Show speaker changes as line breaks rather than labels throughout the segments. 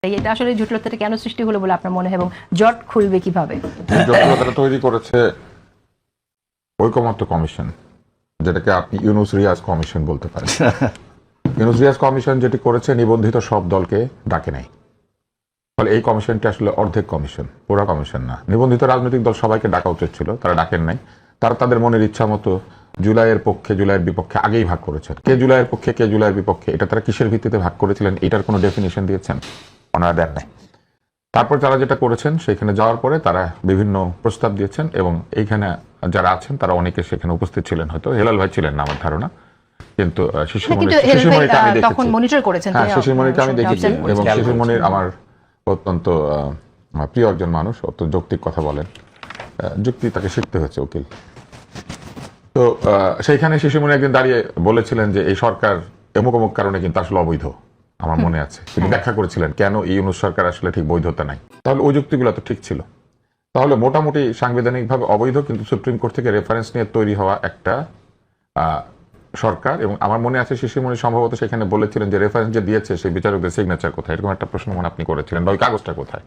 এটা আসলে জটিলতাটা কেন সৃষ্টি হলো বলে আপনার মনে হয় এবং জট খুলবে কিভাবে?
জটিলতাটা তৈরি করেছে ঐকমত্য কমিশন, যেটাকে আপনি ইউনুস রিয়াজ কমিশন বলতে পারেন। ইউনুস রিয়াজ কমিশন যেটি করেছে, নিবন্ধিত সব দলকে ডাকে নাই। ফলে এই কমিশনটি আসলে অর্ধেক কমিশন, পুরো কমিশন না। নিবন্ধিত রাজনৈতিক দল সবাইকে ডাকা উচিত ছিল, তারা ডাকেন নাই। তারা তাদের মনের ইচ্ছা মতো জুলাইয়ের পক্ষে জুলাইয়ের বিপক্ষে আগেই ভাগ করেছেন। কে জুলাইয়ের পক্ষে কে জুলাইয়ের বিপক্ষে, এটা তারা কিসের ভিত্তিতে ভাগ করেছিলেন এটার কোনো ডেফিনিশন দিয়েছেন? ওনারা দেন নাই। তারপর তারা যেটা করেছেন, সেখানে যাওয়ার পরে তারা বিভিন্ন প্রস্তাব দিয়েছেন এবং এইখানে যারা আছেন তারা অনেকে সেখানে উপস্থিত ছিলেন, হয়তো হেলাল ভাই ছিলেন না আমার ধারণা, কিন্তু শিশিরমণিকে আমি দেখেছি।
তখন মনিটর করেছেন,
হ্যাঁ, শিশিরমণিকে আমি দেখেছি এবং শিশিরমণির আমার অত্যন্ত প্রিয় একজন মানুষ, অত্যন্ত যৌক্তিক কথা বলেন। যুক্তি তাকে শিখতে হয়েছে, উকিল। তো সেইখানে শিশিরমণি একদিন দাঁড়িয়ে বলেছিলেন যে এই সরকার অমুক অমুক কারণে কিন্তু আসলে অবৈধ, আমার মনে আছে। তিনি ব্যাখ্যা করেছিলেন কেন এই ইউনূস সরকার আসলে ঠিক বৈধতা নাই। তাহলে ওই যুক্তিগুলো তো ঠিক ছিল। তাহলে মোটামুটি সাংবিধানিকভাবে অবৈধ, কিন্তু সুপ্রিম কোর্ট থেকে রেফারেন্স নিয়ে তৈরি হওয়া একটা সরকার। এবং আমার মনে আছে শিশিরমণি সম্ভবত সেখানে বলেছিলেন যে রেফারেন্স যে দিয়েছে সেই বিচারকদের সিগনেচার কোথায়, এরকম একটা প্রশ্ন মনে আপনি করেছিলেন, বা ওই কাগজটা কোথায়?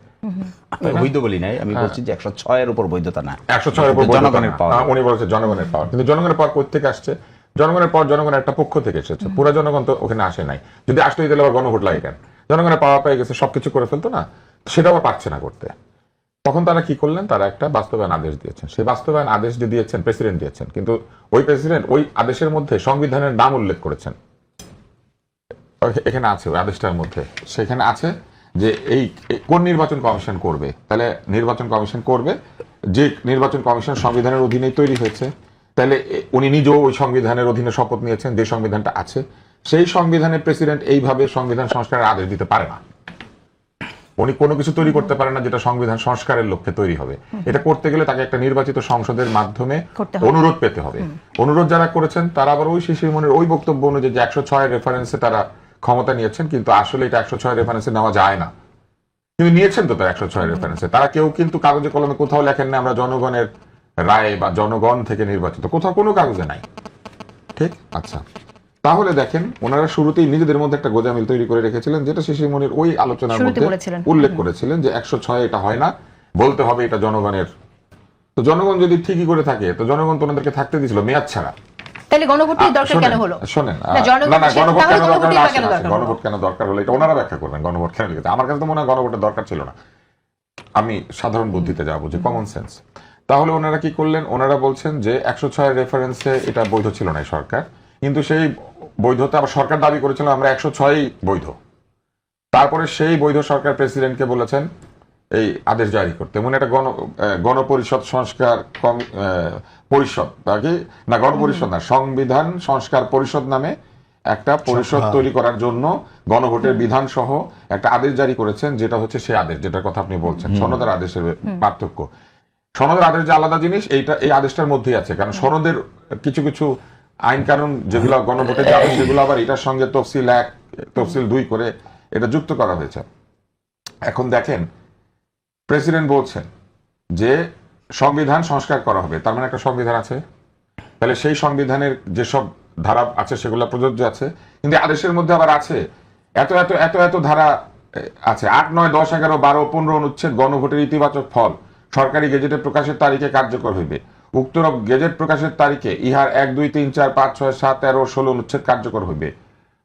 বৈধ বলি নাই, আমি বলছি যে 106 এর উপর বৈধতা না,
106 এর উপর জনগণের পাওয়ার। উনি বলেছেন জনগণের পাওয়ার, কিন্তু জনগণের পাওয়ার কোথা থেকে আসছে? জনগণের পাওয়ার জনগণের একটা পক্ষ থেকে এসেছে, পুরো জনগণ তো ওখানে আসে নাই। যদি আসতো তাহলে আবার গণভোট লাগে কেন? জনগণের পাওয়া পেয়ে গেছে, সবকিছু করে ফেলতো না, সেটা আবার পারছে না করতে। তখন তারা কি করলেন? তারা একটা বাস্তবায়ন আদেশ দিয়েছেন। সেই বাস্তবায়ন আদেশ যে দিয়েছেন প্রেসিডেন্ট দিয়েছেন, কিন্তু ওই প্রেসিডেন্ট ওই আদেশের মধ্যে সংবিধানের নাম উল্লেখ করেছেন। এখানে আছে ওই আদেশটার মধ্যে, সেখানে আছে যে এই কোন নির্বাচন কমিশন করবে। তাহলে নির্বাচন কমিশন করবে যে নির্বাচন কমিশন সংবিধানের অধীনেই তৈরি হয়েছে। তাহলে উনি নিজেও ওই সংবিধানের অধীনে শপথ নিয়েছেন, যে সংবিধানটা আছে। সেই সংবিধানের প্রেসিডেন্ট এইভাবে সংবিধান সংস্কারের আদেশ দিতে পারে না। উনি কোনো কিছু তৈরি করতে পারেন না যেটা সংবিধান সংস্কারের লক্ষ্যে তৈরি হবে। এটা করতে গেলে তাকে একটা নির্বাচিত সংসদের মাধ্যমে অনুরোধ পেতে হবে। অনুরোধ যারা করেছেন তারা আবার ওই শিশিরমণির ওই বক্তব্য অনুযায়ী যে 106 রেফারেন্সে তারা ক্ষমতা নিয়েছেন, কিন্তু আসলে এটা 106 রেফারেন্সে নেওয়া যায় না। কিন্তু নিয়েছেন তো তারা 106 রেফারেন্সে। তারা কেউ কিন্তু কাগজে কলমে কোথাও লেখেন না আমরা জনগণের রায় বা জনগণ থেকে নির্বাচিত, কোথাও কোনো কাগজে নাই। ঠিক? আচ্ছা, তাহলে দেখেন ওনারা শুরুতেই নিজেদের মধ্যে একটা গোজামিল তৈরি করে রেখেছিলেন, যেটা শিশিরমণির ওই আলোচনার মধ্যে উল্লেখ করেছিলেন যে 106 এটা হয় না, বলতে হবে এটা জনগণের। তো জনগণ যদি ঠিকই করে থাকে, তো জনগণ তো ওনাদেরকে থাকতে দিয়েছিল মেয়াদ ছাড়া।
তাহলে গণভোটের দরকার কেন হলো?
শোনেন, না গণভোট কেন দরকার হলো, গণভোট কেন দরকার হলো এটা ওনারা ব্যাখ্যা করবেন। গণভোট কেন লিখেছে, আমার কাছে তো মনে হয় গণভোটের দরকার ছিল না। আমি সাধারণ বুদ্ধিতে যাবো, যে কমন সেন্স। তাহলে ওনারা কি করলেন? ওনারা বলছেন যে 106 রেফারেন্সে এটা বৈধ ছিল না সরকার, কিন্তু সেই বৈধতা আবার সরকার দাবি করেছিল আমরা 106 বৈধ। তারপরে সেই বৈধ সরকার প্রেসিডেন্টকে বলেছেন এই আদেশ জারি করতে। এমন একটা গণপরিষদ সংস্কার পরিষদ না, গণপরিষদ না, সংবিধান সংস্কার পরিষদ নামে একটা পরিষদ তৈরি করার জন্য গণভোটের বিধান সহ একটা আদেশ জারি করেছেন, যেটা হচ্ছে সেই আদেশ যেটার কথা আপনি বলছেন। সনদের আদেশের পার্থক্য, সনদের আদেশ যে আলাদা জিনিস, এইটা এই আদেশটার মধ্যেই আছে। কারণ সনদের কিছু কিছু আইন কানুন যেগুলো গণভোটে যাবে, সেগুলো আবার এটার সঙ্গে তফসিল 1 তফসিল 2 করে এটা যুক্ত করা হয়েছে। এখন দেখেন, প্রেসিডেন্ট বলছেন যে সংবিধান সংস্কার করা হবে, তার মানে একটা সংবিধান আছে। তাহলে সেই সংবিধানের যেসব ধারা আছে সেগুলো প্রযোজ্য আছে, কিন্তু আদেশের মধ্যে আবার আছে এত এত এত এত ধারা আছে। 8, 9, 10, 11, 12, 15 অনুচ্ছেদ গণভোটের ইতিবাচক ফল সরকারি গেজেটে প্রকাশের তারিখে কার্যকর হইবে। উক্ত গেজেট প্রকাশের তারিখে ইহার 1, 2, 3, 4, 5, 6, 7, 13, 16 অনুচ্ছেদ কার্যকর হইবে।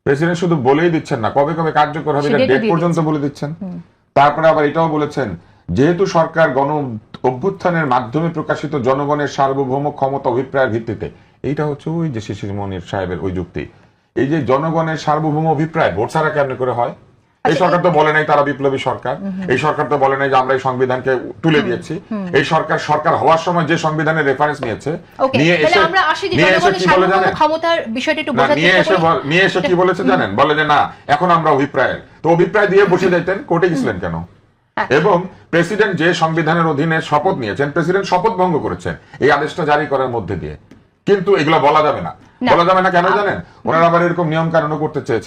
প্রেসিডেন্ট শুধু বলেই দিচ্ছেন না, কবে কবে কার্যকর হবে এটা ডেট পর্যন্ত বলে দিচ্ছেন। তারপরে আবার এটাও বলেছেন, যেহেতু সরকার গণ অভ্যুত্থানের মাধ্যমে প্রকাশিত জনগণের সার্বভৌম ক্ষমতা অভিপ্রায়ের ভিত্তিতে, এইটা হচ্ছে ওই যে শিশিরমণির সাহেবের ওই যুক্তি, এই যে জনগণের সার্বভৌম অভিপ্রায় ভোট ছাড়া কেমন করে হয়? এই সরকার তো বলে নাই তারা বিপ্লবী সরকার, এই সরকার তো বলে নাই যে আমরা এই সংবিধানকে তুলে দিয়েছি। এই সরকার সরকার হওয়ার সময় যে সংবিধানের রেফারেন্স নিয়েছে, নিয়ে এসে কি বলে জানেন,
ক্ষমতার বিষয়টা একটু বোঝাতে
নিয়ে এসে কি বলেছে জানেন? বলে যে না, এখন আমরা অভিপ্রায়ের, তো অভিপ্রায় দিয়ে বসে যাইতেন, কোর্টে গেছিলেন কেন? এবং প্রেসিডেন্ট যে সংবিধানের অধীনে শপথ নিয়েছেন, প্রেসিডেন্ট শপথ ভঙ্গ করেছেন এই আদেশটা জারি করার মধ্যে দিয়ে। কিন্তু এগুলো বলা যাবে না, বলা যাবে না কেন জানেন? ওনারা আবার এরকম নিয়ম কানুনও করতে চেয়েছেন।